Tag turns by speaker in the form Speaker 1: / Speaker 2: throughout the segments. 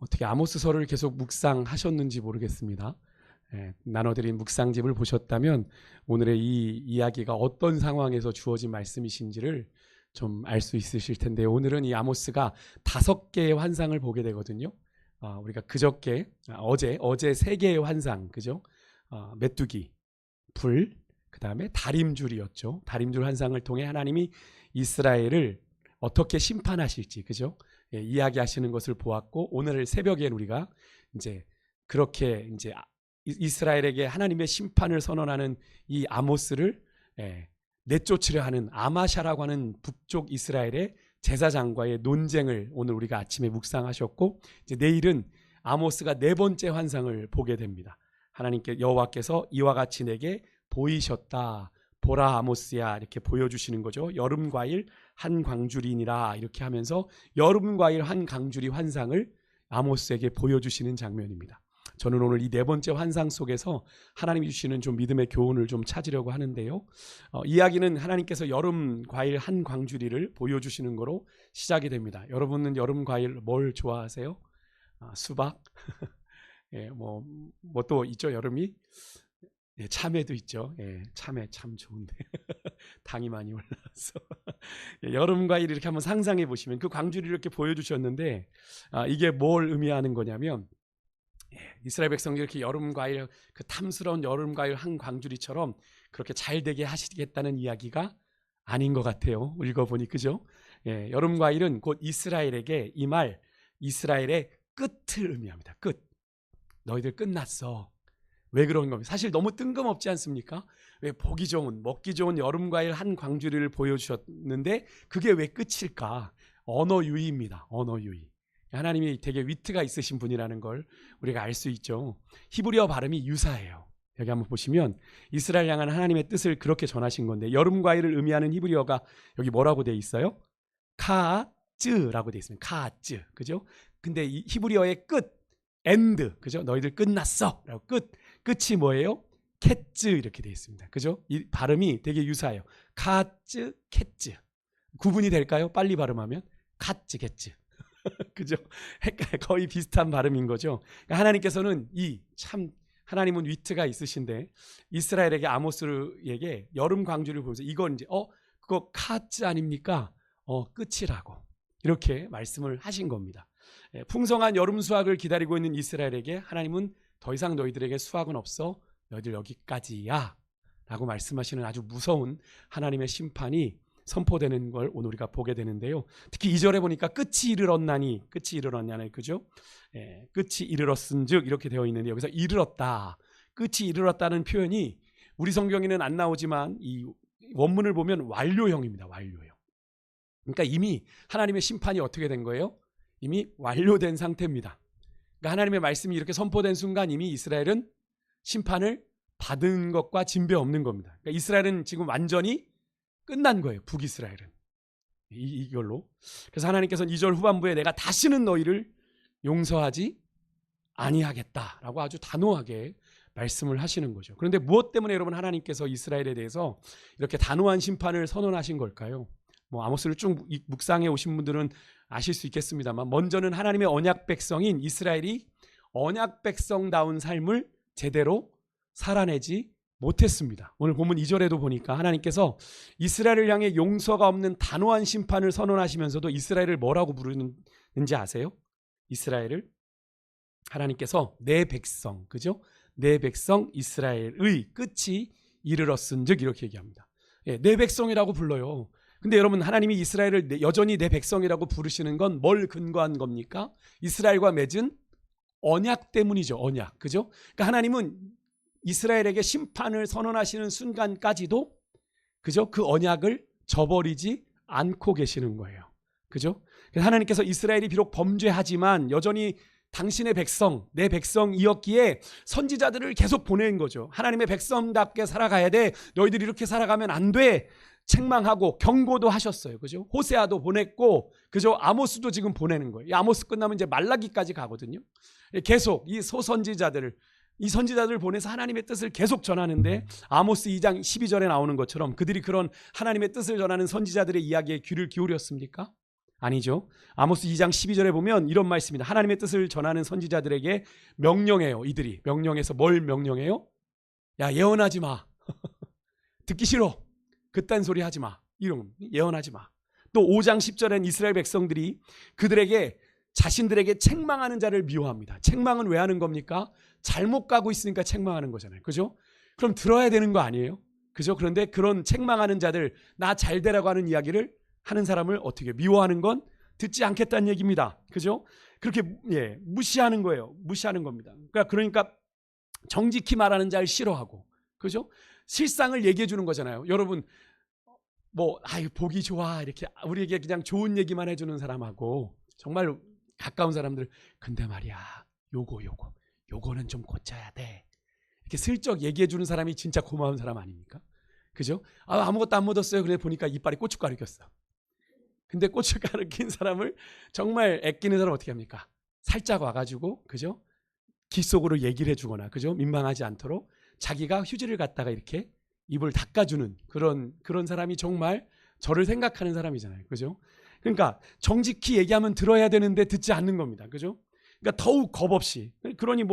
Speaker 1: 어떻게 아모스서를 계속 묵상하셨는지 모르겠습니다. 나눠드린 묵상집을 보셨다면 오늘의 이 이야기가 어떤 상황에서 주어진 말씀이신지를 좀 알 수 있으실 텐데, 오늘은 이 아모스가 5개의 환상을 보게 되거든요. 우리가 그저께 어제 3개의 환상, 그죠? 메뚜기, 불, 그 다음에 다림줄이었죠. 다림줄 환상을 통해 하나님이 이스라엘을 어떻게 심판하실지, 그죠? 이야기하시는 것을 보았고, 오늘 새벽에 우리가 이제 그렇게 이제 이스라엘에게 하나님의 심판을 선언하는 이 아모스를 내쫓으려 하는 아마샤라고 하는 북쪽 이스라엘의 제사장과의 논쟁을 오늘 우리가 아침에 묵상하셨고, 이제 내일은 아모스가 4번째 환상을 보게 됩니다. 하나님께 여호와께서 이와 같이 내게 보이셨다. 보라 아모스야, 이렇게 보여주시는 거죠. 여름 과일 한 광주리니라, 이렇게 하면서 여름 과일 한 광주리 환상을 아모스에게 보여주시는 장면입니다. 저는 오늘 이 4번째 환상 속에서 하나님이 주시는 좀 믿음의 교훈을 좀 찾으려고 하는데요. 이야기는 하나님께서 여름 과일 한 광주리를 보여주시는 거로 시작이 됩니다. 여러분은 여름 과일 뭘 좋아하세요? 수박? 뭐 또 있죠, 여름이? 참외도 있죠. 참외 참 좋은데 당이 많이 올라서 여름 과일 이렇게 한번 상상해 보시면 그 광주리를 이렇게 보여주셨는데, 이게 뭘 의미하는 거냐면, 이스라엘 백성들이 이렇게 여름 과일, 그 탐스러운 여름 과일 한 광주리처럼 그렇게 잘 되게 하시겠다는 이야기가 아닌 것 같아요. 읽어보니, 그죠? 여름 과일은 곧 이스라엘에게 이 말, 이스라엘의 끝을 의미합니다. 끝. 너희들 끝났어. 왜 그런 겁니까? 사실 너무 뜬금없지 않습니까? 왜 보기 좋은, 먹기 좋은 여름 과일 한 광주리를 보여주셨는데 그게 왜 끝일까? 언어 유희입니다. 언어 유희. 하나님이 되게 위트가 있으신 분이라는 걸 우리가 알 수 있죠. 히브리어 발음이 유사해요. 여기 한번 보시면 이스라엘 향한 하나님의 뜻을 그렇게 전하신 건데, 여름 과일을 의미하는 히브리어가 여기 뭐라고 돼 있어요? 카즈라고 돼 있습니다. 카즈, 그죠? 근데 이 히브리어의 끝, 엔드, 그죠? 너희들 끝났어 라고 끝이 뭐예요? 캣즈, 이렇게 돼 있습니다. 그죠? 이 발음이 되게 유사해요. 카즈, 캣즈. 구분이 될까요? 빨리 발음하면 카즈, 캣즈. 그죠? 거의 비슷한 발음인 거죠. 그러니까 하나님께서는 하나님은 위트가 있으신데 이스라엘에게 아모스에게 여름 광주를 보면서 이건 이제 그거 카즈 아닙니까? 끝이라고 이렇게 말씀을 하신 겁니다. 풍성한 여름 수확을 기다리고 있는 이스라엘에게 하나님은 더 이상 너희들에게 수확은 없어. 너희들 여기까지야 라고 말씀하시는 아주 무서운 하나님의 심판이 선포되는 걸 오늘 우리가 보게 되는데요. 특히 2절에 보니까 끝이 이르렀나니, 그죠? 끝이 이르렀은즉 이렇게 되어 있는데, 여기서 이르렀다, 끝이 이르렀다는 표현이 우리 성경에는 안 나오지만 이 원문을 보면 완료형입니다. 완료형. 그러니까 이미 하나님의 심판이 어떻게 된 거예요? 이미 완료된 상태입니다. 그러니까 하나님의 말씀이 이렇게 선포된 순간 이미 이스라엘은 심판을 받은 것과 진배 없는 겁니다. 그러니까 이스라엘은 지금 완전히 끝난 거예요. 북이스라엘은 이걸로. 그래서 하나님께서는 2절 후반부에 내가 다시는 너희를 용서하지 아니하겠다라고 아주 단호하게 말씀을 하시는 거죠. 그런데 무엇 때문에 여러분 하나님께서 이스라엘에 대해서 이렇게 단호한 심판을 선언하신 걸까요? 아모스를 쭉 묵상해 오신 분들은 아실 수 있겠습니다만, 먼저는 하나님의 언약 백성인 이스라엘이 언약 백성다운 삶을 제대로 살아내지 못했습니다. 오늘 본문 2절에도 보니까 하나님께서 이스라엘을 향해 용서가 없는 단호한 심판을 선언하시면서도 이스라엘을 뭐라고 부르는지 아세요? 이스라엘을 하나님께서 내 백성, 그죠? 내 백성 이스라엘의 끝이 이르렀은즉 이렇게 얘기합니다. 내 백성이라고 불러요. 근데 여러분, 하나님이 이스라엘을 여전히 내 백성이라고 부르시는 건 뭘 근거한 겁니까? 이스라엘과 맺은 언약 때문이죠. 언약, 그죠? 그러니까 하나님은 이스라엘에게 심판을 선언하시는 순간까지도, 그죠? 그 언약을 저버리지 않고 계시는 거예요. 그죠? 그래서 하나님께서 이스라엘이 비록 범죄하지만 여전히 당신의 백성, 내 백성이었기에 선지자들을 계속 보낸 거죠. 하나님의 백성답게 살아가야 돼. 너희들이 이렇게 살아가면 안 돼. 책망하고 경고도 하셨어요. 그죠? 호세아도 보냈고, 그죠? 아모스도 지금 보내는 거예요. 이 아모스 끝나면 이제 말라기까지 가거든요. 계속 이 선지자들을 보내서 하나님의 뜻을 계속 전하는데, 아모스 2장 12절에 나오는 것처럼 그들이 그런 하나님의 뜻을 전하는 선지자들의 이야기에 귀를 기울였습니까? 아니죠. 아모스 2장 12절에 보면 이런 말씀입니다. 하나님의 뜻을 전하는 선지자들에게 명령해요. 이들이 명령해서 뭘 명령해요? 야, 예언하지 마. 듣기 싫어. 그딴 소리 하지 마. 이런 예언하지 마. 또 5장 10절엔 이스라엘 백성들이 그들에게 자신들에게 책망하는 자를 미워합니다. 책망은 왜 하는 겁니까? 잘못 가고 있으니까 책망하는 거잖아요. 그죠? 그럼 들어야 되는 거 아니에요? 그죠? 그런데 그런 책망하는 자들, 나 잘 되라고 하는 이야기를 하는 사람을 어떻게 미워하는 건 듣지 않겠다는 얘기입니다. 그죠? 그렇게 무시하는 거예요. 무시하는 겁니다. 그러니까 정직히 말하는 자를 싫어하고, 그죠? 실상을 얘기해 주는 거잖아요. 여러분 보기 좋아 이렇게 우리에게 그냥 좋은 얘기만 해주는 사람하고 정말 가까운 사람들, 근데 말이야 요거는 좀 고쳐야 돼, 이렇게 슬쩍 얘기해 주는 사람이 진짜 고마운 사람 아닙니까? 그죠? 아무것도 안 묻었어요. 그래 보니까 이빨에 고춧가루 꼈어. 근데 고춧가루 낀 사람을 정말 아끼는 사람 어떻게 합니까? 살짝 와가지고, 그죠? 귀 속으로 얘기를 해주거나, 그죠? 민망하지 않도록 자기가 휴지를 갖다가 이렇게 입을 닦아주는 그런 사람이 정말 저를 생각하는 사람이잖아요. 그죠? 그러니까 정직히 얘기하면 들어야 되는데 듣지 않는 겁니다. 그죠? 그러니까 더욱 겁 없이. 그러니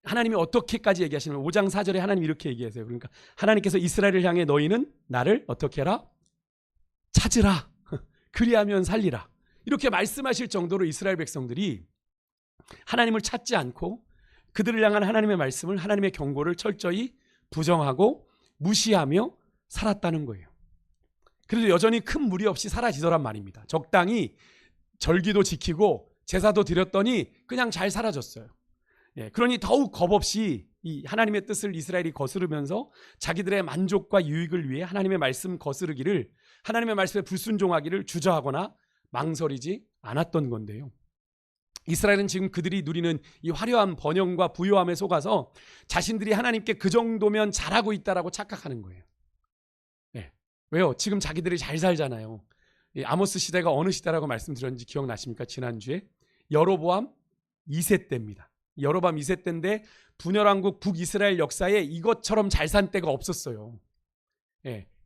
Speaker 1: 하나님이 어떻게까지 얘기하시냐면 5장 4절에 하나님이 이렇게 얘기하세요. 그러니까 하나님께서 이스라엘을 향해 너희는 나를 어떻게 해라? 찾으라. 그리하면 살리라. 이렇게 말씀하실 정도로 이스라엘 백성들이 하나님을 찾지 않고 그들을 향한 하나님의 말씀을, 하나님의 경고를 철저히 부정하고 무시하며 살았다는 거예요. 그래도 여전히 큰 무리 없이 사라지더란 말입니다. 적당히 절기도 지키고 제사도 드렸더니 그냥 잘 사라졌어요. 그러니 더욱 겁없이 이 하나님의 뜻을 이스라엘이 거스르면서 자기들의 만족과 유익을 위해 하나님의 말씀 거스르기를, 하나님의 말씀에 불순종하기를 주저하거나 망설이지 않았던 건데요. 이스라엘은 지금 그들이 누리는 이 화려한 번영과 부요함에 속아서 자신들이 하나님께 그 정도면 잘하고 있다라고 착각하는 거예요. 왜요? 지금 자기들이 잘 살잖아요. 아모스 시대가 어느 시대라고 말씀드렸는지 기억나십니까? 지난주에 여로보암 2세 때입니다. 여로보암 2세 때인데 분열왕국 북이스라엘 역사에 이것처럼 잘 산 때가 없었어요.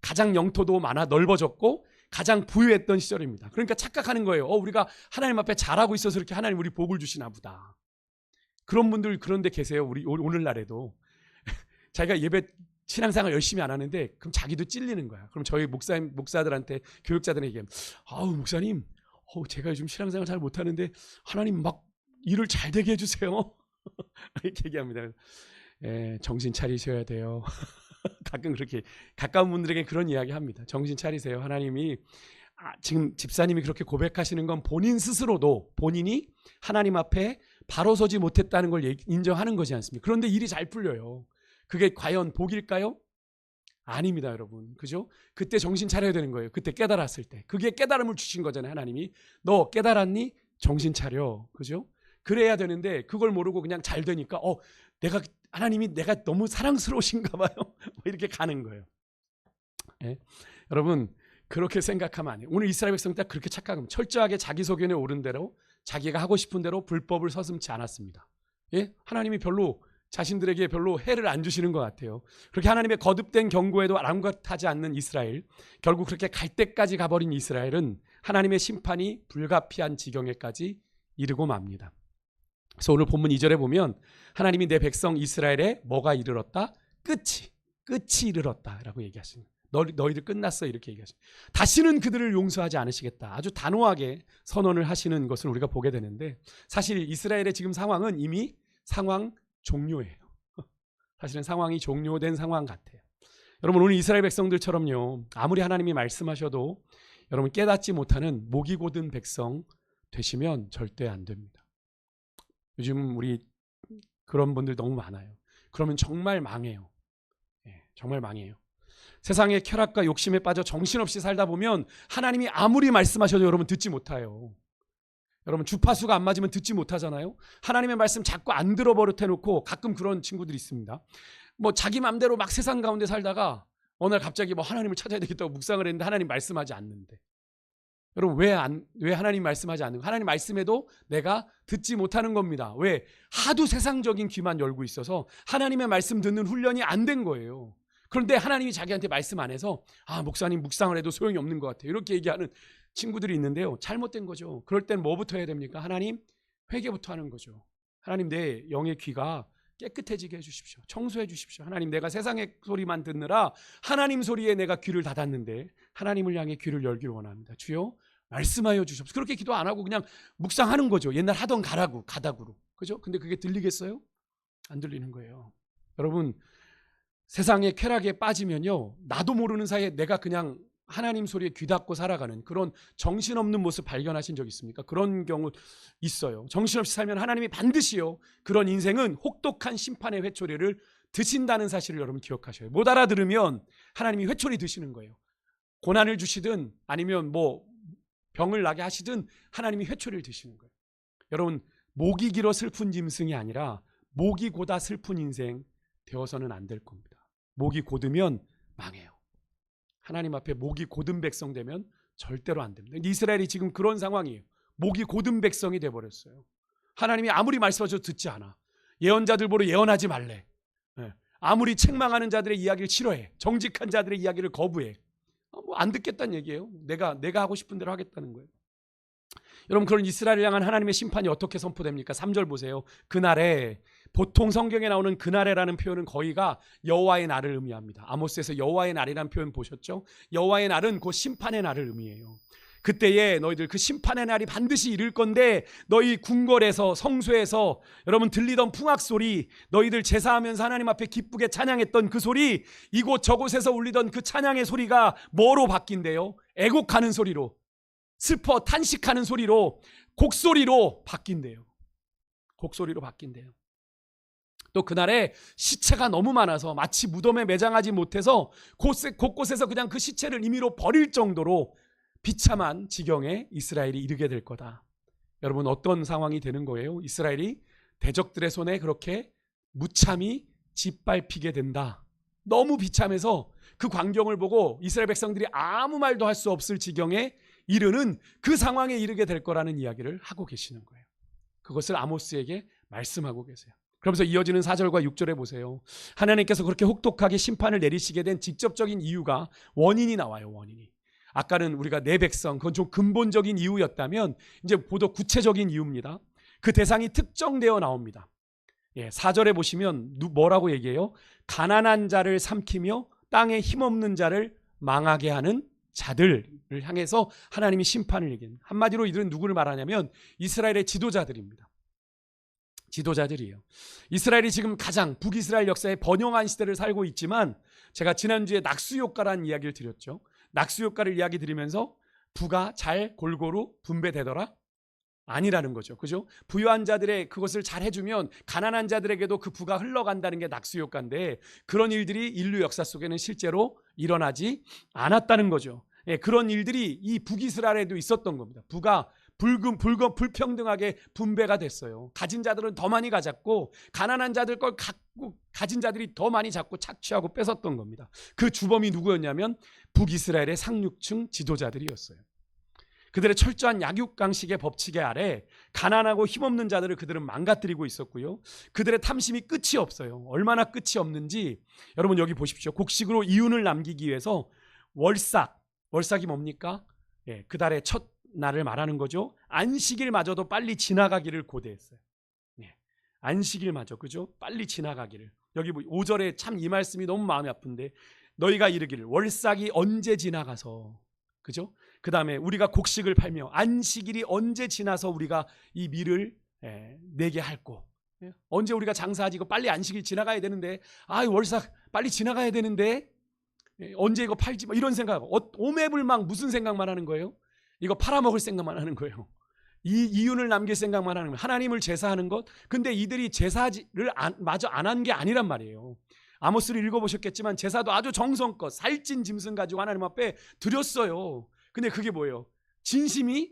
Speaker 1: 가장 영토도 많아 넓어졌고 가장 부유했던 시절입니다. 그러니까 착각하는 거예요. 우리가 하나님 앞에 잘하고 있어서 이렇게 하나님 우리 복을 주시나 보다. 그런 분들 그런데 계세요. 우리 오늘날에도 자기가 예배 신앙생활 열심히 안 하는데 그럼 자기도 찔리는 거야. 그럼 저희 목사들한테, 교육자들에게 얘기하면, 목사님, 제가 요즘 신앙생활 잘 못하는데 하나님 막 일을 잘 되게 해주세요. 이렇게 얘기합니다. 정신 차리셔야 돼요. 가끔 그렇게 가까운 분들에게 그런 이야기 합니다. 정신 차리세요. 하나님이 지금 집사님이 그렇게 고백하시는 건 본인 스스로도 본인이 하나님 앞에 바로 서지 못했다는 걸 인정하는 거지 않습니까? 그런데 일이 잘 풀려요. 그게 과연 복일까요? 아닙니다, 여러분. 그죠? 그때 정신 차려야 되는 거예요. 그때 깨달았을 때. 그게 깨달음을 주신 거잖아요, 하나님이. 너 깨달았니? 정신 차려. 그죠? 그래야 되는데 그걸 모르고 그냥 잘 되니까 하나님이 내가 너무 사랑스러우신가 봐요. 이렇게 가는 거예요. 여러분, 그렇게 생각하면 안 돼요. 오늘 이스라엘 백성 딱 그렇게 착각하면 철저하게 자기 소견에 오른 대로 자기가 하고 싶은 대로 불법을 서슴지 않았습니다. 하나님이 자신들에게 별로 해를 안 주시는 것 같아요. 그렇게 하나님의 거듭된 경고에도 아랑곳하지 않는 이스라엘, 결국 그렇게 갈 때까지 가버린 이스라엘은 하나님의 심판이 불가피한 지경에까지 이르고 맙니다. 그래서 오늘 본문 2절에 보면 하나님이 내 백성 이스라엘에 뭐가 이르렀다? 끝이 이르렀다라고 얘기하십니다. 너희들 끝났어, 이렇게 얘기하십니다. 다시는 그들을 용서하지 않으시겠다. 아주 단호하게 선언을 하시는 것을 우리가 보게 되는데, 사실 이스라엘의 지금 상황은 이미 상황 종료예요. 사실은 상황이 종료된 상황 같아요. 여러분, 오늘 이스라엘 백성들처럼요, 아무리 하나님이 말씀하셔도 여러분 깨닫지 못하는 목이 곧은 백성 되시면 절대 안 됩니다. 요즘 우리 그런 분들 너무 많아요. 그러면 정말 망해요. 정말 망해요. 세상의 쾌락과 욕심에 빠져 정신없이 살다 보면 하나님이 아무리 말씀하셔도 여러분 듣지 못해요. 여러분, 주파수가 안 맞으면 듣지 못하잖아요. 하나님의 말씀 자꾸 안 들어버릇해놓고, 가끔 그런 친구들이 있습니다. 자기 맘대로 막 세상 가운데 살다가 어느 날 갑자기 하나님을 찾아야 되겠다고 묵상을 했는데 하나님 말씀하지 않는데, 여러분 왜 하나님 말씀하지 않는 거예요? 하나님 말씀에도 내가 듣지 못하는 겁니다. 왜? 하도 세상적인 귀만 열고 있어서 하나님의 말씀 듣는 훈련이 안 된 거예요. 그런데 하나님이 자기한테 말씀 안 해서 목사님 묵상을 해도 소용이 없는 것 같아요, 이렇게 얘기하는 친구들이 있는데요. 잘못된 거죠. 그럴 땐 뭐부터 해야 됩니까? 하나님, 회개부터 하는 거죠. 하나님, 내 영의 귀가 깨끗해지게 해주십시오. 청소해 주십시오. 하나님, 내가 세상의 소리만 듣느라 하나님 소리에 내가 귀를 닫았는데 하나님을 향해 귀를 열기를 원합니다. 주여 말씀하여 주십시오. 그렇게 기도 안 하고 그냥 묵상하는 거죠. 옛날 하던 가닥으로. 그죠? 근데 그게 들리겠어요? 안 들리는 거예요. 여러분, 세상의 쾌락에 빠지면요, 나도 모르는 사이에 내가 그냥 하나님 소리에 귀 닫고 살아가는 그런 정신없는 모습 발견하신 적 있습니까? 그런 경우 있어요. 정신없이 살면 하나님이 반드시요, 그런 인생은 혹독한 심판의 회초리를 드신다는 사실을 여러분 기억하셔요. 못 알아들으면 하나님이 회초리 드시는 거예요. 고난을 주시든 아니면 뭐 병을 나게 하시든 하나님이 회초리를 드시는 거예요. 여러분, 목이 길어 슬픈 짐승이 아니라 목이 고다 슬픈 인생 되어서는 안 될 겁니다. 목이 곧으면 망해요. 하나님 앞에 목이 곧은 백성 되면 절대로 안 됩니다. 이스라엘이 지금 그런 상황이에요. 목이 곧은 백성이 돼버렸어요. 하나님이 아무리 말씀하셔도 듣지 않아. 예언자들 보러 예언하지 말래. 아무리 책망하는 자들의 이야기를 싫어해. 정직한 자들의 이야기를 거부해. 뭐 안 듣겠다는 얘기예요. 내가 하고 싶은 대로 하겠다는 거예요. 여러분, 그런 이스라엘을 향한 하나님의 심판이 어떻게 선포됩니까? 3절 보세요. 그날에, 보통 성경에 나오는 그날에라는 표현은 거의가 여호와의 날을 의미합니다. 아모스에서 여호와의 날이라는 표현 보셨죠? 여호와의 날은 곧 심판의 날을 의미해요. 그때에 너희들 그 심판의 날이 반드시 이를 건데, 너희 궁궐에서 성소에서 여러분 들리던 풍악 소리, 너희들 제사하면서 하나님 앞에 기쁘게 찬양했던 그 소리, 이곳 저곳에서 울리던 그 찬양의 소리가 뭐로 바뀐대요? 애곡하는 소리로, 슬퍼 탄식하는 소리로, 곡소리로 바뀐대요. 곡소리로 바뀐대요. 또 그날에 시체가 너무 많아서 마치 무덤에 매장하지 못해서 곳곳에서 그냥 그 시체를 임의로 버릴 정도로 비참한 지경에 이스라엘이 이르게 될 거다. 여러분, 어떤 상황이 되는 거예요? 이스라엘이 대적들의 손에 그렇게 무참히 짓밟히게 된다. 너무 비참해서 그 광경을 보고 이스라엘 백성들이 아무 말도 할 수 없을 지경에 이르는 그 상황에 이르게 될 거라는 이야기를 하고 계시는 거예요. 그것을 아모스에게 말씀하고 계세요. 그러면서 이어지는 4절과 6절에 보세요. 하나님께서 그렇게 혹독하게 심판을 내리시게 된 직접적인 이유가, 원인이 나와요. 원인이. 아까는 우리가 내 백성, 그건 좀 근본적인 이유였다면 이제 보다 구체적인 이유입니다. 그 대상이 특정되어 나옵니다. 4절에 보시면 뭐라고 얘기해요? 가난한 자를 삼키며 땅에 힘없는 자를 망하게 하는 자들을 향해서 하나님이 심판을 얘기합니다. 한마디로 이들은 누구를 말하냐면 이스라엘의 지도자들입니다. 지도자들이에요. 이스라엘이 지금 가장 북이스라엘 역사의 번영한 시대를 살고 있지만, 제가 지난주에 낙수효과라는 이야기를 드렸죠. 낙수효과를 이야기 드리면서 부가 잘 골고루 분배되더라? 아니라는 거죠. 그죠? 부유한 자들의 그것을 잘 해주면 가난한 자들에게도 그 부가 흘러간다는 게 낙수효과인데, 그런 일들이 인류 역사 속에는 실제로 일어나지 않았다는 거죠. 그런 일들이 이 북이스라엘에도 있었던 겁니다. 부가 불평등하게 분배가 됐어요. 가진 자들은 더 많이 가졌고, 가난한 자들 걸 갖고 가진 자들이 더 많이 잡고 착취하고 뺏었던 겁니다. 그 주범이 누구였냐면 북이스라엘의 상류층 지도자들이었어요. 그들의 철저한 약육강식의 법칙에 아래 가난하고 힘없는 자들을 그들은 망가뜨리고 있었고요. 그들의 탐심이 끝이 없어요. 얼마나 끝이 없는지 여러분 여기 보십시오. 곡식으로 이윤을 남기기 위해서 월삭이 뭡니까? 그 달의 첫 날을 말하는 거죠. 안식일마저도 빨리 지나가기를 고대했어요. 안식일마저, 그죠? 빨리 지나가기를. 여기 5절에 참 이 말씀이 너무 마음이 아픈데, 너희가 이르기를 월삭이 언제 지나가서, 그죠? 그 다음에 우리가 곡식을 팔며 안식일이 언제 지나서 우리가 이 밀을 내게 할꼬. 언제 우리가 장사하지? 이거 빨리 안식일 지나가야 되는데, 월삭 빨리 지나가야 되는데 언제 이거 팔지? 이런 생각, 오매불망 무슨 생각만 하는 거예요? 이거 팔아먹을 생각만 하는 거예요. 이 이윤을 남길 생각만 하는 거예요. 하나님을 제사하는 것. 근데 이들이 제사를 마저 안 한 게 아니란 말이에요. 아모스를 읽어보셨겠지만 제사도 아주 정성껏 살찐 짐승 가지고 하나님 앞에 드렸어요. 근데 그게 뭐예요? 진심이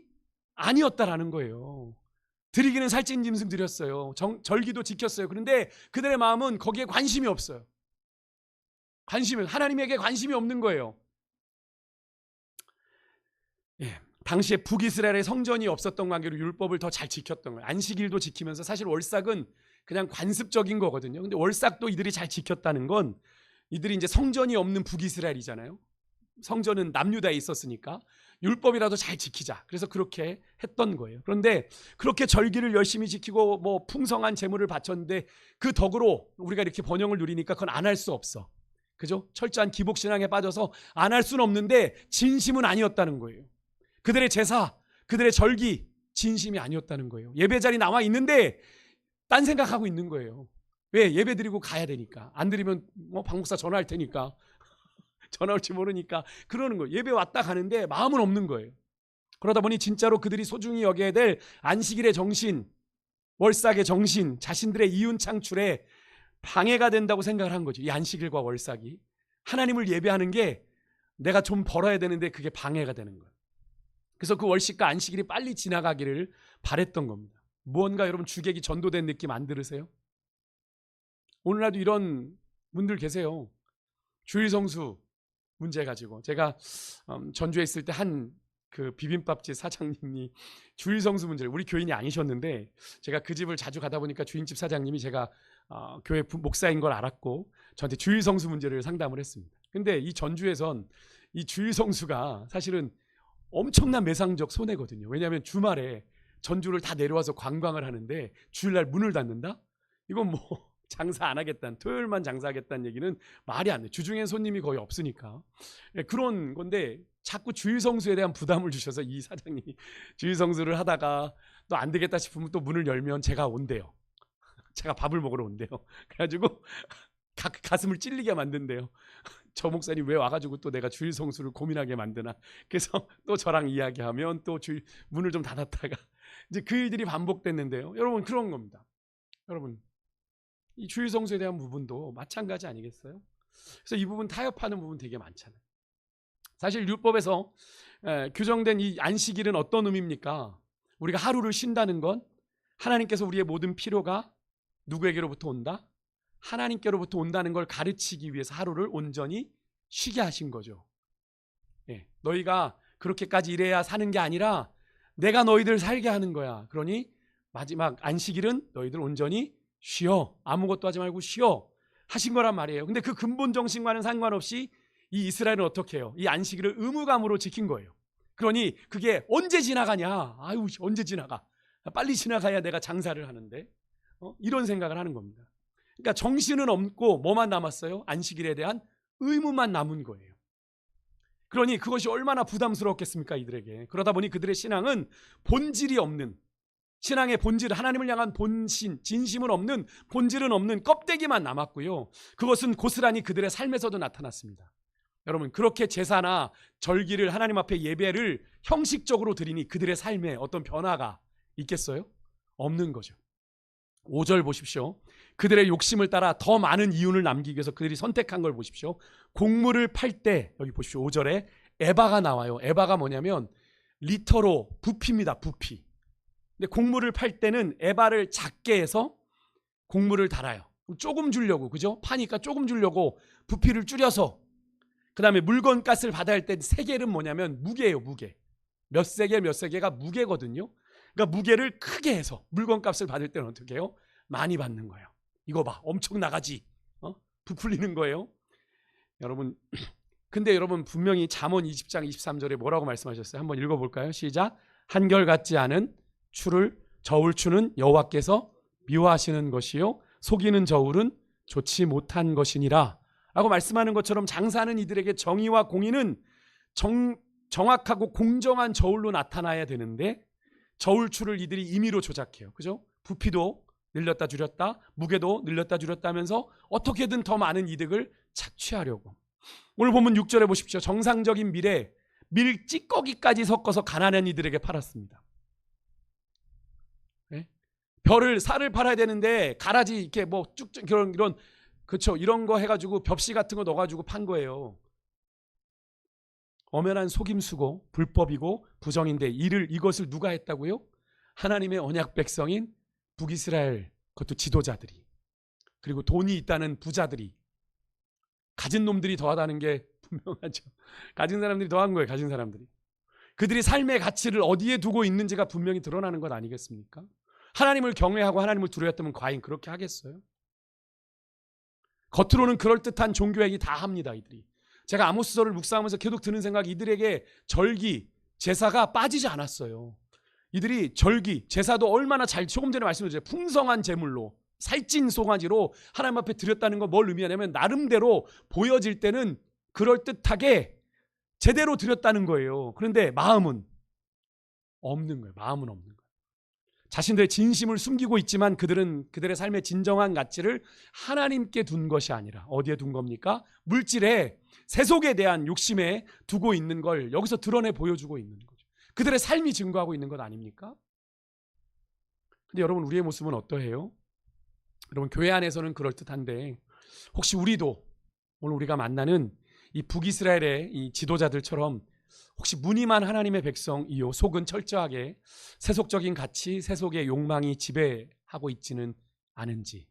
Speaker 1: 아니었다라는 거예요. 드리기는 살찐 짐승 드렸어요. 절기도 지켰어요. 그런데 그들의 마음은 거기에 관심이 없어요. 하나님에게 관심이 없는 거예요. 당시에 북이스라엘의 성전이 없었던 관계로 율법을 더 잘 지켰던 거예요. 안식일도 지키면서, 사실 월삭은 그냥 관습적인 거거든요. 근데 월삭도 이들이 잘 지켰다는 건, 이들이 이제 성전이 없는 북이스라엘이잖아요. 성전은 남유다에 있었으니까 율법이라도 잘 지키자. 그래서 그렇게 했던 거예요. 그런데 그렇게 절기를 열심히 지키고 뭐 풍성한 제물을 바쳤는데 그 덕으로 우리가 이렇게 번영을 누리니까 그건 안 할 수 없어. 그죠? 철저한 기복신앙에 빠져서 안 할 수는 없는데 진심은 아니었다는 거예요. 그들의 제사, 그들의 절기 진심이 아니었다는 거예요. 예배 자리 나와 있는데 딴 생각하고 있는 거예요. 왜? 예배 드리고 가야 되니까. 안 드리면 뭐 박 목사 전화할 테니까. 전화 올지 모르니까 그러는 거예요. 예배 왔다 가는데 마음은 없는 거예요. 그러다 보니 진짜로 그들이 소중히 여겨야 될 안식일의 정신, 월삭의 정신, 자신들의 이윤 창출에 방해가 된다고 생각을 한 거죠. 이 안식일과 월삭이. 하나님을 예배하는 게 내가 좀 벌어야 되는데 그게 방해가 되는 거예요. 그래서 그 월식과 안식일이 빨리 지나가기를 바랬던 겁니다. 무언가 여러분 주객이 전도된 느낌 안 들으세요? 오늘날도 이런 분들 계세요. 주일성수 문제 가지고 제가 전주에 있을 때 한 그 비빔밥집 사장님이 주일성수 문제를, 우리 교인이 아니셨는데 제가 그 집을 자주 가다 보니까 주인집 사장님이 제가 교회 목사인 걸 알았고 저한테 주일성수 문제를 상담을 했습니다. 근데 이 전주에선 이 주일성수가 사실은 엄청난 매상적 손해거든요. 왜냐하면 주말에 전주를 다 내려와서 관광을 하는데 주일날 문을 닫는다? 이건 뭐 장사 안 하겠다는, 토요일만 장사하겠다는 얘기는 말이 안 돼. 주중엔 손님이 거의 없으니까. 그런 건데 자꾸 주일성수에 대한 부담을 주셔서 이 사장님이 주일성수를 하다가 또 안 되겠다 싶으면 또 문을 열면 제가 온대요. 제가 밥을 먹으러 온대요. 그래가지고 가슴을 찔리게 만든대요. 저 목사님 왜 와가지고 또 내가 주일성수를 고민하게 만드나. 그래서 또 저랑 이야기하면 또 문을 좀 닫았다가 이제 그 일들이 반복됐는데요. 여러분 그런 겁니다. 여러분 이 주일성수에 대한 부분도 마찬가지 아니겠어요? 그래서 이 부분 타협하는 부분 되게 많잖아요. 사실 율법에서 규정된 이 안식일은 어떤 의미입니까? 우리가 하루를 쉰다는 건 하나님께서 우리의 모든 필요가 누구에게로부터 온다? 하나님께로부터 온다는 걸 가르치기 위해서 하루를 온전히 쉬게 하신 거죠. 너희가 그렇게까지 일해야 사는 게 아니라 내가 너희들 살게 하는 거야. 그러니 마지막 안식일은 너희들 온전히 쉬어. 아무것도 하지 말고 쉬어. 하신 거란 말이에요. 근데 그 근본 정신과는 상관없이 이 이스라엘은 어떻게 해요? 이 안식일을 의무감으로 지킨 거예요. 그러니 그게 언제 지나가냐? 아유, 언제 지나가? 빨리 지나가야 내가 장사를 하는데. 이런 생각을 하는 겁니다. 그러니까 정신은 없고 뭐만 남았어요? 안식일에 대한 의무만 남은 거예요. 그러니 그것이 얼마나 부담스러웠겠습니까, 이들에게. 그러다 보니 그들의 신앙은 본질이 없는, 신앙의 본질, 하나님을 향한 본신, 진심은 없는, 본질은 없는 껍데기만 남았고요. 그것은 고스란히 그들의 삶에서도 나타났습니다. 여러분 그렇게 제사나 절기를 하나님 앞에 예배를 형식적으로 드리니 그들의 삶에 어떤 변화가 있겠어요? 없는 거죠. 5절 보십시오. 그들의 욕심을 따라 더 많은 이윤을 남기기 위해서 그들이 선택한 걸 보십시오. 곡물을 팔 때, 여기 보십시오. 5절에 에바가 나와요. 에바가 뭐냐면 리터로 부피입니다. 부피. 근데 곡물을 팔 때는 에바를 작게 해서 곡물을 달아요. 조금 주려고, 그죠? 파니까 조금 주려고 부피를 줄여서. 그 다음에 물건값을 받아야 할 때 세겔은 뭐냐면 무게예요. 무게. 몇 세겔 몇 세겔가 무게거든요. 그러니까 무게를 크게 해서 물건값을 받을 때는 어떻게 해요? 많이 받는 거예요. 이거 봐, 엄청 나가지. 부풀리는 거예요. 여러분, 근데 여러분 분명히 잠언 20장 23절에 뭐라고 말씀하셨어요? 한번 읽어볼까요? 시작. 한결같지 않은 저울 추는 여호와께서 미워하시는 것이요 속이는 저울은 좋지 못한 것이니라 라고 말씀하는 것처럼 장사하는 이들에게 정의와 공의는 정확하고 공정한 저울로 나타나야 되는데 저울추를 이들이 임의로 조작해요. 그죠? 부피도 늘렸다 줄였다, 무게도 늘렸다 줄였다 하면서 어떻게든 더 많은 이득을 착취하려고. 오늘 보면 6절에 보십시오. 정상적인 밀 찌꺼기까지 섞어서 가난한 이들에게 팔았습니다. 네? 쌀을 팔아야 되는데 가라지 이렇게 뭐 쭉쭉 이런 그렇죠. 이런 거 해가지고 벽시 같은 거 넣어가지고 판 거예요. 엄연한 속임수고 불법이고 부정인데 이것을 누가 했다고요? 하나님의 언약 백성인 북이스라엘, 그것도 지도자들이, 그리고 돈이 있다는 부자들이, 가진 놈들이 더하다는 게 분명하죠. 가진 사람들이 더한 거예요. 가진 사람들이. 그들이 삶의 가치를 어디에 두고 있는지가 분명히 드러나는 것 아니겠습니까? 하나님을 경외하고 하나님을 두려웠다면 과연 그렇게 하겠어요? 겉으로는 그럴듯한 종교행위 다 합니다. 이들이 제가 아모스서를 묵상하면서 계속 드는 생각이 이들에게 절기, 제사가 빠지지 않았어요. 이들이 절기, 제사도 얼마나 잘 조금 전에 말씀드렸죠. 풍성한 제물로 살찐 송아지로 하나님 앞에 드렸다는 건 뭘 의미하냐면 나름대로 보여질 때는 그럴듯하게 제대로 드렸다는 거예요. 그런데 마음은 없는 거예요. 마음은 없는 거예요. 자신들의 진심을 숨기고 있지만 그들은 그들의 삶의 진정한 가치를 하나님께 둔 것이 아니라 어디에 둔 겁니까? 물질에, 세속에 대한 욕심에 두고 있는 걸 여기서 드러내 보여주고 있는 거죠. 그들의 삶이 증거하고 있는 것 아닙니까? 근데 여러분, 우리의 모습은 어떠해요? 여러분, 교회 안에서는 그럴듯한데 혹시 우리도 오늘 우리가 만나는 이 북이스라엘의 이 지도자들처럼 혹시 무늬만 하나님의 백성이요, 속은 철저하게 세속적인 가치, 세속의 욕망이 지배하고 있지는 않은지.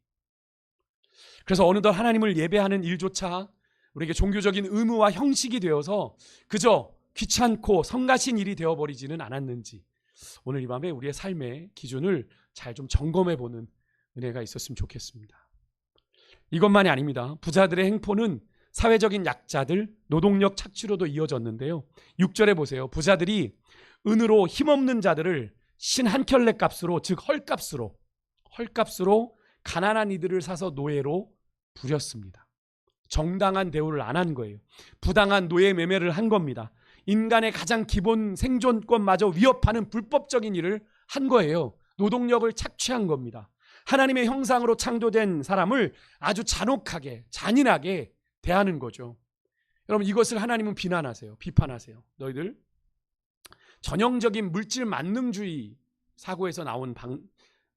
Speaker 1: 그래서 어느덧 하나님을 예배하는 일조차 우리에게 종교적인 의무와 형식이 되어서 그저 귀찮고 성가신 일이 되어버리지는 않았는지, 오늘 이 밤에 우리의 삶의 기준을 잘 좀 점검해보는 은혜가 있었으면 좋겠습니다. 이것만이 아닙니다. 부자들의 행포는 사회적인 약자들, 노동력 착취로도 이어졌는데요. 6절에 보세요. 부자들이 은으로 힘없는 자들을 신 한 켤레 값으로, 즉 헐값으로 가난한 이들을 사서 노예로 부렸습니다. 정당한 대우를 안 한 거예요. 부당한 노예 매매를 한 겁니다. 인간의 가장 기본 생존권마저 위협하는 불법적인 일을 한 거예요. 노동력을 착취한 겁니다. 하나님의 형상으로 창조된 사람을 아주 잔혹하게, 잔인하게 대하는 거죠. 여러분, 이것을 하나님은 비난하세요. 비판하세요. 너희들 전형적인 물질 만능주의 사고에서 나온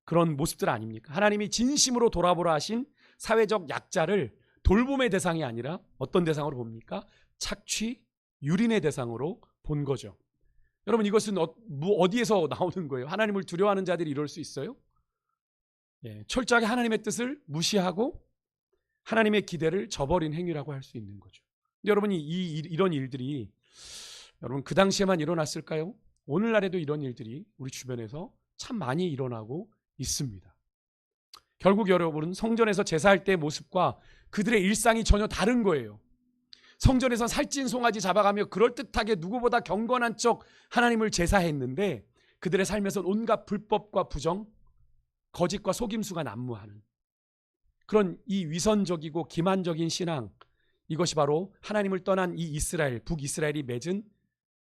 Speaker 1: 그런 모습들 아닙니까? 하나님이 진심으로 돌아보라 하신 사회적 약자를 돌봄의 대상이 아니라 어떤 대상으로 봅니까? 착취, 유린의 대상으로 본 거죠. 여러분, 이것은 어디에서 나오는 거예요? 하나님을 두려워하는 자들이 이럴 수 있어요? 철저하게 하나님의 뜻을 무시하고 하나님의 기대를 저버린 행위라고 할 수 있는 거죠. 근데 여러분이 이런 일들이 여러분 그 당시에만 일어났을까요? 오늘날에도 이런 일들이 우리 주변에서 참 많이 일어나고 있습니다. 결국 여러분은 성전에서 제사할 때의 모습과 그들의 일상이 전혀 다른 거예요. 성전에서 살찐 송아지 잡아가며 그럴듯하게 누구보다 경건한 척 하나님을 제사했는데 그들의 삶에서는 온갖 불법과 부정, 거짓과 속임수가 난무하는 그런 이 위선적이고 기만적인 신앙, 이것이 바로 하나님을 떠난 이 이스라엘, 북이스라엘이 맺은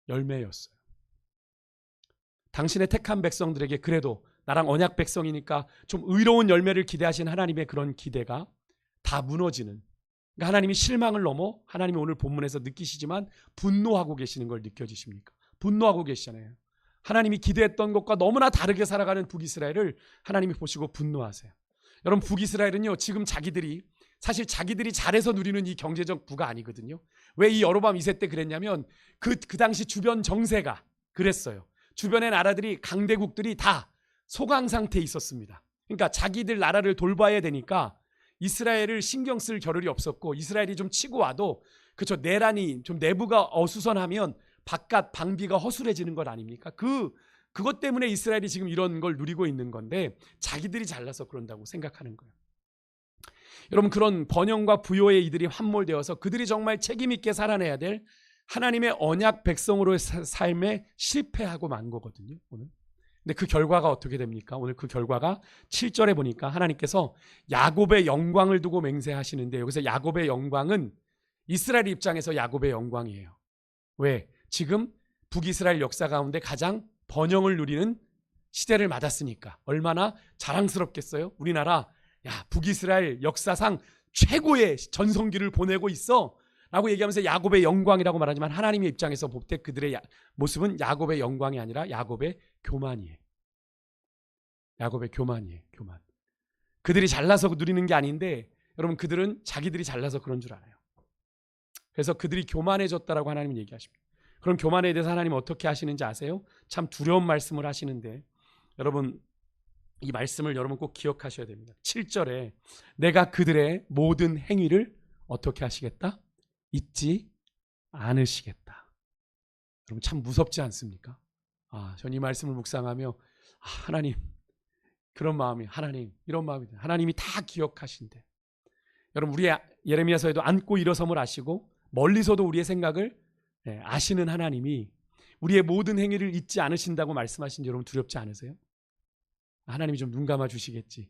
Speaker 1: 열매였어요. 당신의 택한 백성들에게 그래도 나랑 언약 백성이니까 좀 의로운 열매를 기대하신 하나님의 그런 기대가 다 무너지는, 그러니까 하나님이 실망을 넘어 하나님이 오늘 본문에서 느끼시지만 분노하고 계시는 걸 느껴지십니까? 분노하고 계시잖아요. 하나님이 기대했던 것과 너무나 다르게 살아가는 북이스라엘을 하나님이 보시고 분노하세요. 여러분, 북이스라엘은요, 지금 사실 자기들이 잘해서 누리는 이 경제적 부가 아니거든요. 왜 이 여로보암 2세 때 그랬냐면 그 당시 주변 정세가 그랬어요. 주변의 나라들이, 강대국들이 다 소강 상태에 있었습니다. 그러니까 자기들 나라를 돌봐야 되니까 이스라엘을 신경 쓸 겨를이 없었고, 이스라엘이 좀 치고 와도 그렇죠, 내란이 좀 내부가 어수선하면 바깥 방비가 허술해지는 것 아닙니까? 그것 때문에 이스라엘이 지금 이런 걸 누리고 있는 건데 자기들이 잘나서 그런다고 생각하는 거예요. 여러분, 그런 번영과 부요의 이들이 함몰되어서 그들이 정말 책임 있게 살아내야 될 하나님의 언약 백성으로의 삶에 실패하고 만 거거든요, 오늘. 근데 그 결과가 어떻게 됩니까? 오늘 그 결과가 7절에 보니까 하나님께서 야곱의 영광을 두고 맹세하시는데, 여기서 야곱의 영광은 이스라엘 입장에서 야곱의 영광이에요. 왜? 지금 북이스라엘 역사 가운데 가장 번영을 누리는 시대를 맞았으니까. 얼마나 자랑스럽겠어요? 우리나라, 야, 북이스라엘 역사상 최고의 전성기를 보내고 있어 라고 얘기하면서 야곱의 영광이라고 말하지만, 하나님의 입장에서 볼 때 그들의 모습은 야곱의 영광이 아니라 야곱의 교만이에요. 야곱의 교만이에요. 교만. 그들이 잘나서 누리는 게 아닌데 여러분, 그들은 자기들이 잘나서 그런 줄 알아요. 그래서 그들이 교만해졌다라고 하나님은 얘기하십니다. 그럼 교만에 대해서 하나님은 어떻게 하시는지 아세요? 참 두려운 말씀을 하시는데, 여러분 이 말씀을 여러분 꼭 기억하셔야 됩니다. 7절에 내가 그들의 모든 행위를 어떻게 하시겠다? 잊지 않으시겠다. 여러분, 참 무섭지 않습니까? 전 이 말씀을 묵상하며 하나님, 그런 마음이, 하나님, 이런 마음이, 하나님이 다 기억하신대. 여러분, 우리 예레미야서에도 앉고 일어섬을 아시고 멀리서도 우리의 생각을 아시는 하나님이 우리의 모든 행위를 잊지 않으신다고 말씀하신 여러분 두렵지 않으세요? 하나님이 좀 눈 감아 주시겠지.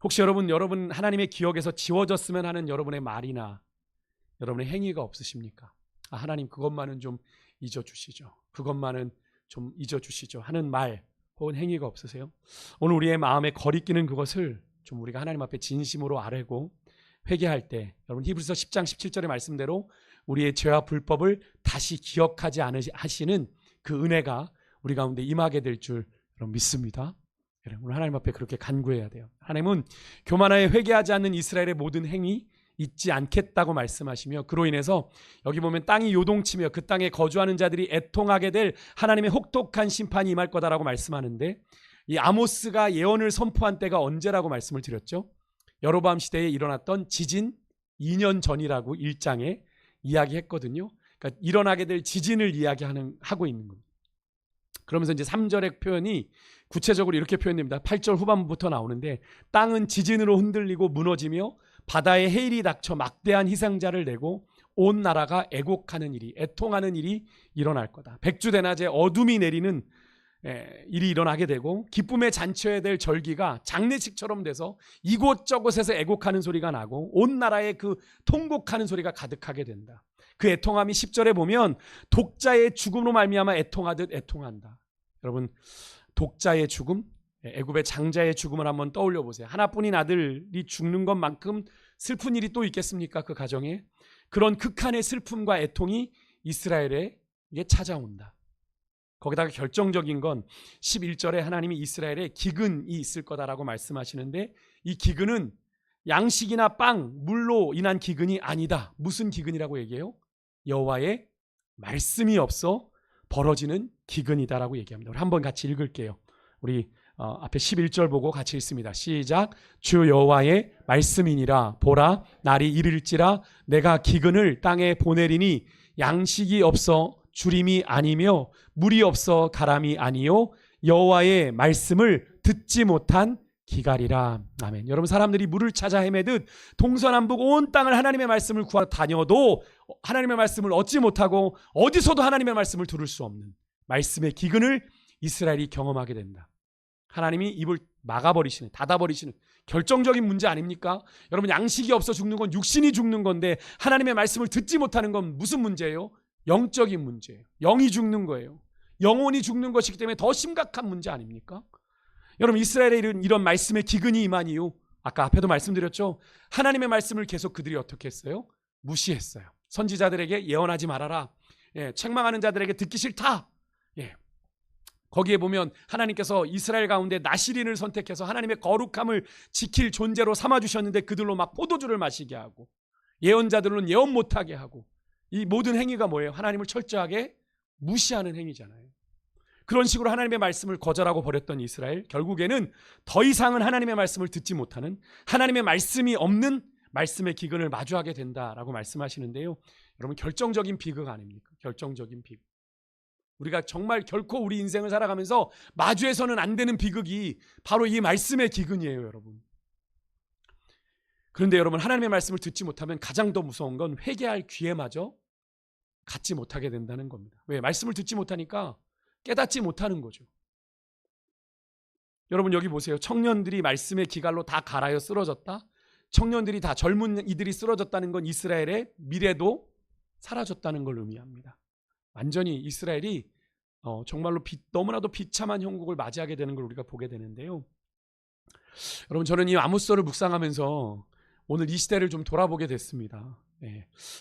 Speaker 1: 혹시 여러분 하나님의 기억에서 지워졌으면 하는 여러분의 말이나 여러분의 행위가 없으십니까? 하나님 그것만은 좀 잊어주시죠. 그것만은 좀 잊어주시죠 하는 말 혹은 행위가 없으세요? 오늘 우리의 마음에 거리끼는 그것을 좀 우리가 하나님 앞에 진심으로 아뢰고 회개할 때 여러분 히브리서 10장 17절의 말씀대로 우리의 죄와 불법을 다시 기억하지 않으시는 그 은혜가 우리 가운데 임하게 될 줄 믿습니다. 오늘 하나님 앞에 그렇게 간구해야 돼요. 하나님은 교만하여 회개하지 않는 이스라엘의 모든 행위 잊지 않겠다고 말씀하시며 그로 인해서 여기 보면 땅이 요동치며 그 땅에 거주하는 자들이 애통하게 될 하나님의 혹독한 심판이 임할 거다라고 말씀하는데 이 아모스가 예언을 선포한 때가 언제라고 말씀을 드렸죠? 여로보암 시대에 일어났던 지진 2년 전이라고 1장에 이야기했거든요. 그러니까 일어나게 될 지진을 하고 있는 겁니다. 그러면서 이제 3절의 표현이 구체적으로 이렇게 표현됩니다. 8절 후반부터 나오는데 땅은 지진으로 흔들리고 무너지며 바다에 해일이 닥쳐 막대한 희생자를 내고 온 나라가 애곡하는 일이 애통하는 일이 일어날 거다. 백주대낮에 어둠이 내리는 일이 일어나게 되고 기쁨의 잔치해야 될 절기가 장례식처럼 돼서 이곳저곳에서 애곡하는 소리가 나고 온 나라에 그 통곡하는 소리가 가득하게 된다. 그 애통함이 10절에 보면 독자의 죽음으로 말미암아 애통하듯 애통한다. 여러분 독자의 죽음, 애굽의 장자의 죽음을 한번 떠올려 보세요. 하나뿐인 아들이 죽는 것만큼 슬픈 일이 또 있겠습니까? 그 가정에 그런 극한의 슬픔과 애통이 이스라엘에 찾아온다. 거기다가 결정적인 건 11절에 하나님이 이스라엘에 기근이 있을 거다라고 말씀하시는데 이 기근은 양식이나 빵, 물로 인한 기근이 아니다. 무슨 기근이라고 얘기해요? 여호와의 말씀이 없어 벌어지는 기근이다라고 얘기합니다. 우리 한번 같이 읽을게요. 우리 앞에 11절 보고 같이 읽습니다. 시작. 주 여호와의 말씀이니라. 보라 날이 이를지라 내가 기근을 땅에 보내리니 양식이 없어 주림이 아니며 물이 없어 가람이 아니요 여호와의 말씀을 듣지 못한 기갈이라. 아멘. 여러분 사람들이 물을 찾아 헤매듯 동서남북 온 땅을 하나님의 말씀을 구하러 다녀도 하나님의 말씀을 얻지 못하고 어디서도 하나님의 말씀을 들을 수 없는 말씀의 기근을 이스라엘이 경험하게 된다. 하나님이 입을 막아버리시는, 닫아버리시는 결정적인 문제 아닙니까? 여러분 양식이 없어 죽는 건 육신이 죽는 건데 하나님의 말씀을 듣지 못하는 건 무슨 문제예요? 영적인 문제예요. 영이 죽는 거예요. 영혼이 죽는 것이기 때문에 더 심각한 문제 아닙니까? 여러분 이스라엘에 이런 말씀의 기근이 임한 이유 아까 앞에도 말씀드렸죠. 하나님의 말씀을 계속 그들이 어떻게 했어요? 무시했어요. 선지자들에게 예언하지 말아라. 책망하는 자들에게 듣기 싫다. 거기에 보면 하나님께서 이스라엘 가운데 나시린을 선택해서 하나님의 거룩함을 지킬 존재로 삼아주셨는데 그들로 막 포도주를 마시게 하고 예언자들은 예언 못하게 하고 이 모든 행위가 뭐예요? 하나님을 철저하게 무시하는 행위잖아요. 그런 식으로 하나님의 말씀을 거절하고 버렸던 이스라엘 결국에는 더 이상은 하나님의 말씀을 듣지 못하는 하나님의 말씀이 없는 말씀의 기근을 마주하게 된다라고 말씀하시는데요. 여러분 결정적인 비극 아닙니까? 결정적인 비극. 우리가 정말 결코 우리 인생을 살아가면서 마주해서는 안 되는 비극이 바로 이 말씀의 기근이에요, 여러분. 그런데 여러분 하나님의 말씀을 듣지 못하면 가장 더 무서운 건 회개할 기회마저 갖지 못하게 된다는 겁니다. 왜? 말씀을 듣지 못하니까 깨닫지 못하는 거죠. 여러분 여기 보세요. 청년들이 말씀의 기갈로 다 갈아여 쓰러졌다. 청년들이 다 젊은 이들이 쓰러졌다는 건 이스라엘의 미래도 사라졌다는 걸 의미합니다. 완전히 이스라엘이 정말로 너무나도 비참한 형국을 맞이하게 되는 걸 우리가 보게 되는데요. 여러분 저는 이 아모스서를 묵상하면서 오늘 이 시대를 좀 돌아보게 됐습니다.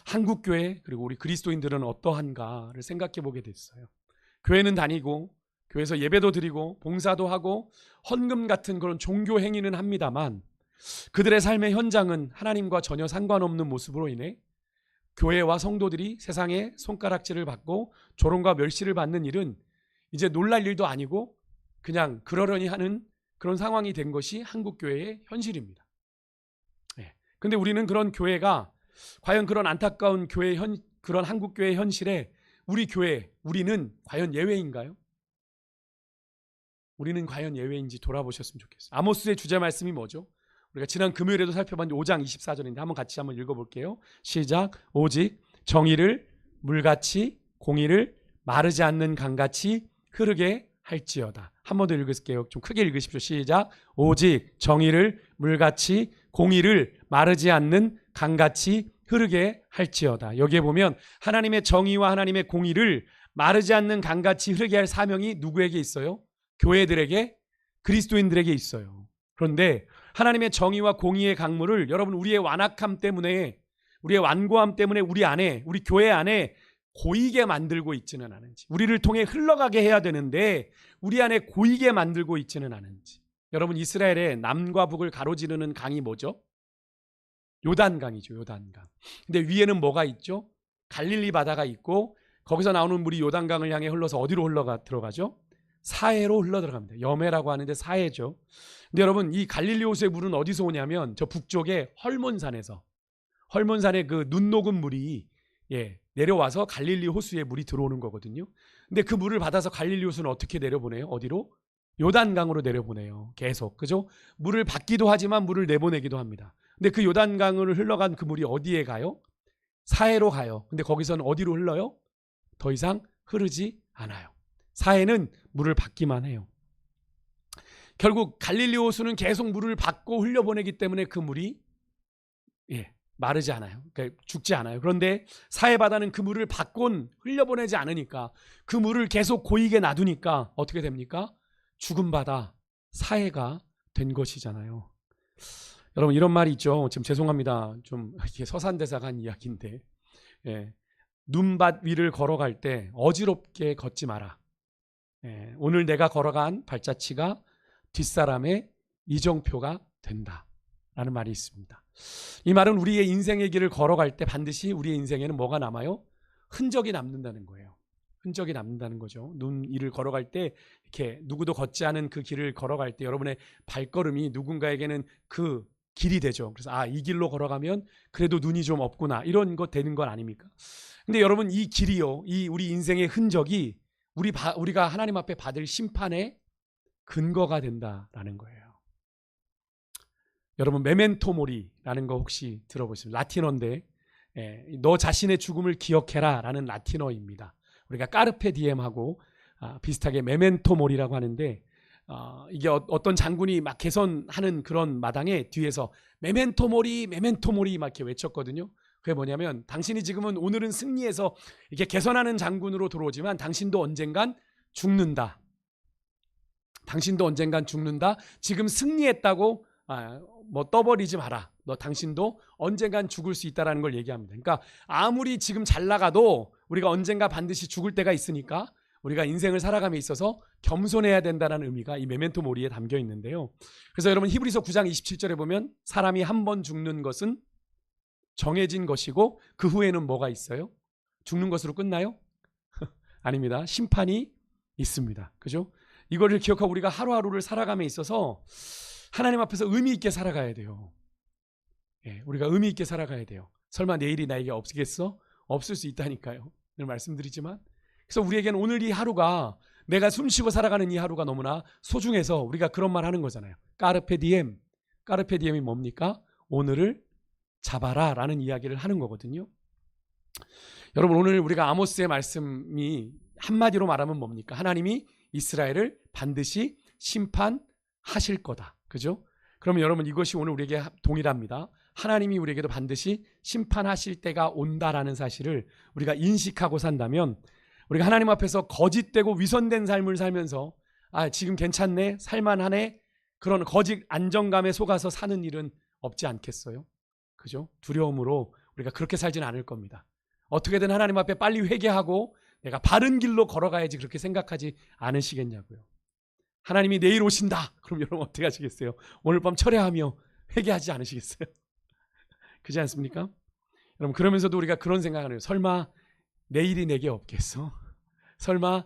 Speaker 1: 한국교회 그리고 우리 그리스도인들은 어떠한가를 생각해 보게 됐어요. 교회는 다니고 교회에서 예배도 드리고 봉사도 하고 헌금 같은 그런 종교 행위는 합니다만 그들의 삶의 현장은 하나님과 전혀 상관없는 모습으로 인해 교회와 성도들이 세상에 손가락질을 받고 조롱과 멸시를 받는 일은 이제 놀랄 일도 아니고 그냥 그러려니 하는 그런 상황이 된 것이 한국교회의 현실입니다. 근데 우리는 그런 교회가 과연 그런 안타까운 그런 한국교회의 현실에 우리 교회, 우리는 과연 예외인가요? 우리는 과연 예외인지 돌아보셨으면 좋겠어요. 아모스의 주제 말씀이 뭐죠? 우리가 지난 금요일에도 살펴봤는데 5장 24절인데 한번 같이 한번 읽어볼게요. 시작. 오직 정의를 물같이 공의를 마르지 않는 강같이 흐르게 할지어다. 한 번 더 읽을게요. 좀 크게 읽으십시오. 시작. 오직 정의를 물같이 공의를 마르지 않는 강같이 흐르게 할지어다. 여기에 보면 하나님의 정의와 하나님의 공의를 마르지 않는 강같이 흐르게 할 사명이 누구에게 있어요? 교회들에게, 그리스도인들에게 있어요. 그런데 하나님의 정의와 공의의 강물을 여러분 우리의 완악함 때문에, 우리의 완고함 때문에 우리 안에, 우리 교회 안에 고이게 만들고 있지는 않은지, 우리를 통해 흘러가게 해야 되는데 우리 안에 고이게 만들고 있지는 않은지. 여러분, 이스라엘의 남과 북을 가로지르는 강이 뭐죠? 요단강이죠. 요단강. 근데 위에는 뭐가 있죠? 갈릴리 바다가 있고 거기서 나오는 물이 요단강을 향해 흘러서 어디로 들어가죠? 사해로 흘러 들어갑니다. 여매라고 하는데 사해죠. 근데 여러분, 이 갈릴리 호수의 물은 어디서 오냐면 저 북쪽에 헐몬산에서, 헐몬산의 그 눈 녹은 물이 내려와서 갈릴리 호수에 물이 들어오는 거거든요. 근데 그 물을 받아서 갈릴리 호수는 어떻게 내려보내요? 어디로? 요단강으로 내려보내요. 계속. 그죠? 물을 받기도 하지만 물을 내보내기도 합니다. 근데 그 요단강을 흘러간 그 물이 어디에 가요? 사해로 가요. 근데 거기서는 어디로 흘러요? 더 이상 흐르지 않아요. 사해는 물을 받기만 해요. 결국 갈릴리 호수는 계속 물을 받고 흘려보내기 때문에 그 물이 마르지 않아요. 그러니까 죽지 않아요. 그런데 사해 바다는 그 물을 받곤 흘려보내지 않으니까, 그 물을 계속 고이게 놔두니까 어떻게 됩니까? 죽은 바다, 사해가 된 것이잖아요. 여러분, 이런 말이 있죠. 지금 죄송합니다. 좀 이게 서산대사가 한 이야기인데, 눈밭 위를 걸어갈 때 어지럽게 걷지 마라. 오늘 내가 걸어간 발자취가 뒷사람의 이정표가 된다 라는 말이 있습니다. 이 말은 우리의 인생의 길을 걸어갈 때 반드시 우리의 인생에는 뭐가 남아요? 흔적이 남는다는 거예요. 흔적이 남는다는 거죠. 눈 위를 걸어갈 때, 이렇게 누구도 걷지 않은 그 길을 걸어갈 때 여러분의 발걸음이 누군가에게는 그 길이 되죠. 그래서 이 길로 걸어가면 그래도 눈이 좀 없구나, 이런 것 되는 건 아닙니까? 근데 여러분, 이 길이요, 이 우리 인생의 흔적이 우리가 하나님 앞에 받을 심판의 근거가 된다라는 거예요. 여러분, 메멘토 모리라는 거 혹시 들어보셨습니까? 라틴어인데 너 자신의 죽음을 기억해라 라는 라틴어입니다. 우리가 까르페 디엠하고 비슷하게 메멘토 모리라고 하는데, 이게 어떤 장군이 막 개선하는 그런 마당에 뒤에서 메멘토 모리 메멘토 모리 막 이렇게 외쳤거든요. 그게 뭐냐면, 당신이 지금은 오늘은 승리해서 이렇게 개선하는 장군으로 들어오지만 당신도 언젠간 죽는다. 당신도 언젠간 죽는다. 지금 승리했다고 떠버리지 마라. 당신도 언젠간 죽을 수 있다는 걸 얘기합니다. 그러니까 아무리 지금 잘 나가도 우리가 언젠가 반드시 죽을 때가 있으니까 우리가 인생을 살아감에 있어서 겸손해야 된다는 의미가 이 메멘토 모리에 담겨 있는데요. 그래서 여러분, 히브리서 9장 27절에 보면 사람이 한 번 죽는 것은 정해진 것이고 그 후에는 뭐가 있어요? 죽는 것으로 끝나요? 아닙니다. 심판이 있습니다. 그죠? 이거를 기억하고 우리가 하루하루를 살아감에 있어서 하나님 앞에서 의미 있게 살아가야 돼요. 우리가 의미 있게 살아가야 돼요. 설마 내일이 나에게 없겠어? 없을 수 있다니까요. 늘 말씀드리지만, 그래서 우리에게는 오늘 이 하루가, 내가 숨쉬고 살아가는 이 하루가 너무나 소중해서 우리가 그런 말 하는 거잖아요. 까르페 디엠. 까르페 디엠이 뭡니까? 오늘을 잡아라 라는 이야기를 하는 거거든요. 여러분, 오늘 우리가 아모스의 말씀이 한마디로 말하면 뭡니까? 하나님이 이스라엘을 반드시 심판하실 거다. 그죠? 그러면 여러분, 이것이 오늘 우리에게 동일합니다. 하나님이 우리에게도 반드시 심판하실 때가 온다라는 사실을 우리가 인식하고 산다면, 우리가 하나님 앞에서 거짓되고 위선된 삶을 살면서 지금 괜찮네, 살만하네, 그런 거짓 안정감에 속아서 사는 일은 없지 않겠어요? 그죠? 두려움으로 우리가 그렇게 살지는 않을 겁니다. 어떻게든 하나님 앞에 빨리 회개하고 내가 바른 길로 걸어가야지, 그렇게 생각하지 않으시겠냐고요. 하나님이 내일 오신다. 그럼 여러분 어떻게 하시겠어요? 오늘 밤 철회하며 회개하지 않으시겠어요? 그렇지 않습니까? 여러분, 그러면서도 우리가 그런 생각을 해요. 설마 내일이 내게 없겠어? 설마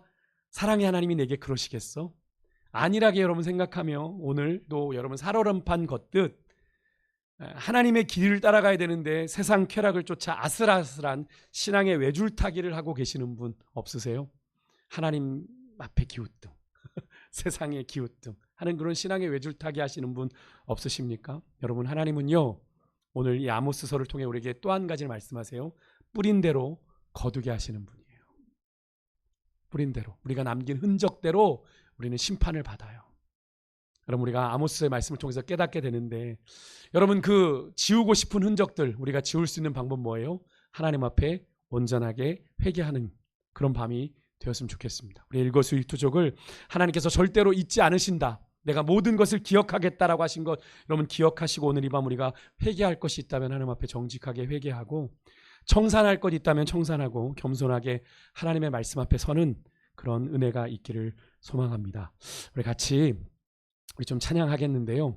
Speaker 1: 사랑의 하나님이 내게 그러시겠어? 안일하게 여러분 생각하며 오늘도 여러분 살얼음판 걷듯 하나님의 길을 따라가야 되는데 세상 쾌락을 쫓아 아슬아슬한 신앙의 외줄타기를 하고 계시는 분 없으세요? 하나님 앞에 기우뚱, 세상의 기우뚱, 하는 그런 신앙의 외줄타기 하시는 분 없으십니까? 여러분, 하나님은요 오늘 이 아모스서를 통해 우리에게 또 한 가지를 말씀하세요. 뿌린 대로 거두게 하시는 분이에요. 뿌린 대로, 우리가 남긴 흔적대로 우리는 심판을 받아요. 여러분, 우리가 아모스의 말씀을 통해서 깨닫게 되는데, 여러분, 그 지우고 싶은 흔적들 우리가 지울 수 있는 방법 뭐예요? 하나님 앞에 온전하게 회개하는 그런 밤이 되었으면 좋겠습니다. 우리 일거수일투족을 하나님께서 절대로 잊지 않으신다, 내가 모든 것을 기억하겠다라고 하신 것 여러분 기억하시고, 오늘 이 밤 우리가 회개할 것이 있다면 하나님 앞에 정직하게 회개하고, 청산할 것 있다면 청산하고, 겸손하게 하나님의 말씀 앞에 서는 그런 은혜가 있기를 소망합니다. 우리 같이 좀 찬양하겠는데요.